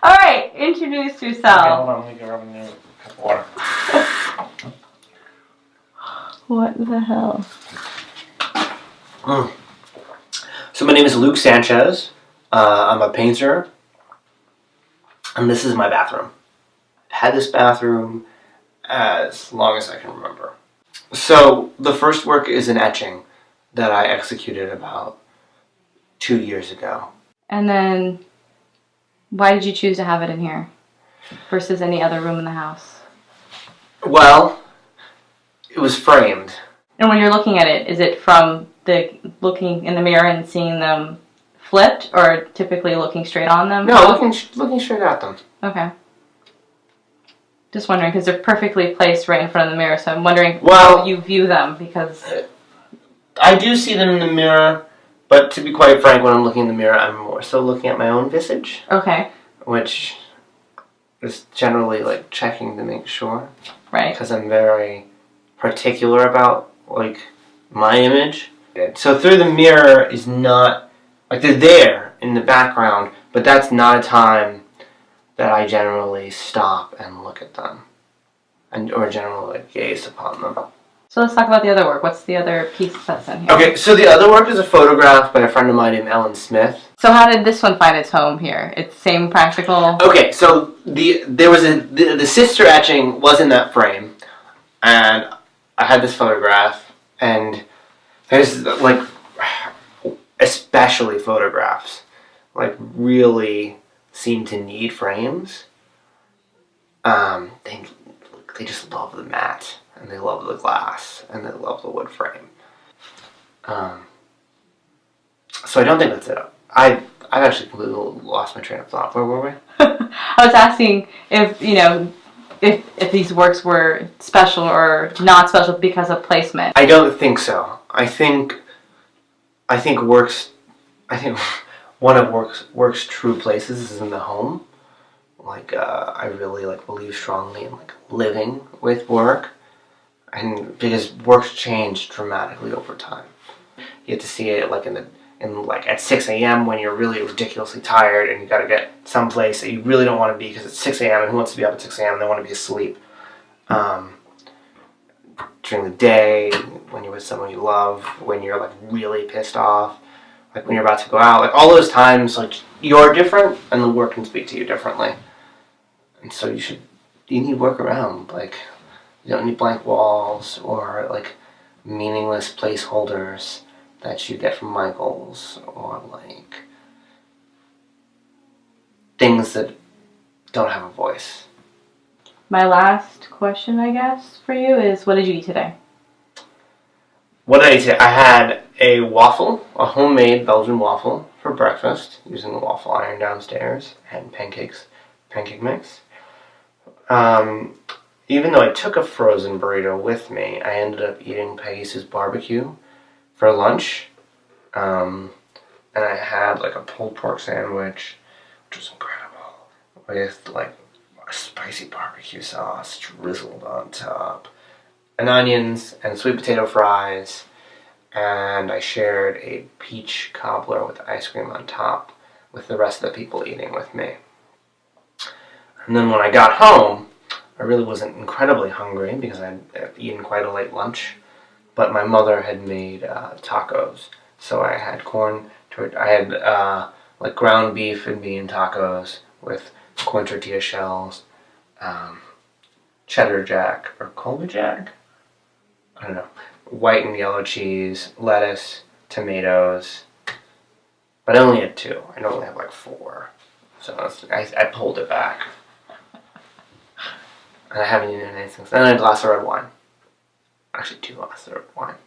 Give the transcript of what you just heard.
All right, introduce Okay, yourself. hold on. Let me get rubbing a cup of water. What the hell? So my name is Luke Sanchez. I'm a painter, and this is my bathroom. I've had this bathroom as long as I can remember. So the first work is an etching that I executed about 2 years ago. And then, why did you choose to have it in here versus any other room in the house? Well, it was framed. And when you're looking at it, is it from the looking in the mirror and seeing them flipped, or typically looking straight on them? No, looking straight at them. Okay. Just wondering, because they're perfectly placed right in front of the mirror, so I'm wondering Well, how you view them, because... I do see them in the mirror, but to be quite frank, when I'm looking in the mirror, I'm more so looking at my own visage. Okay. Which is generally like checking to make sure. Right. Because I'm very particular about like my image. So through the mirror is not, like they're there in the background, but that's not a time that I generally stop and look at them. Or generally like, gaze upon them. So let's talk about the other work. What's the other piece that's in here? Okay, so the other work is a photograph by a friend of mine named Ellen Smith. So how did this one find its home here? It's same practical? Okay, so the sister etching was in that frame, and I had this photograph, and there's like, especially photographs, like really seem to need frames. They just love the matte, and they love the glass, and they love the wood frame. So I don't think that's it. I've actually completely lost my train of thought. Where were we? I was asking if, if these works were special or not special because of placement. I don't think so. I think one of work's true places is in the home. Like I really believe strongly in living with work, and because work's changed dramatically over time. You get to see it at 6 a.m. when you're really ridiculously tired and you got to get someplace that you really don't want to be because it's 6 a.m. and who wants to be up at 6 a.m. and they want to be asleep. During the day, when you're with someone you love, when you're really pissed off, when you're about to go out, all those times you're different and the work can speak to you differently. And so you need work around. You don't need blank walls or meaningless placeholders that you get from Michaels, or things that don't have a voice. My last question, I guess, for you is, what did you eat today? What did I eat today? I had a waffle, a homemade Belgian waffle for breakfast, using the waffle iron downstairs, and pancake mix. Even though I took a frozen burrito with me, I ended up eating Paisa's barbecue for lunch, and I had a pulled pork sandwich, which was incredible, with a spicy barbecue sauce drizzled on top, and onions and sweet potato fries, and I shared a peach cobbler with ice cream on top with the rest of the people eating with me. And then when I got home, I really wasn't incredibly hungry because I'd eaten quite a late lunch, but my mother had made tacos. So I had ground beef and bean tacos with corn tortilla shells, cheddar jack or Colby jack, I don't know, white and yellow cheese, lettuce, tomatoes. But I only had 2. I normally have 4, so I pulled it back. And I haven't eaten anything since. And then a glass of red wine. Actually, 2 glasses of red wine.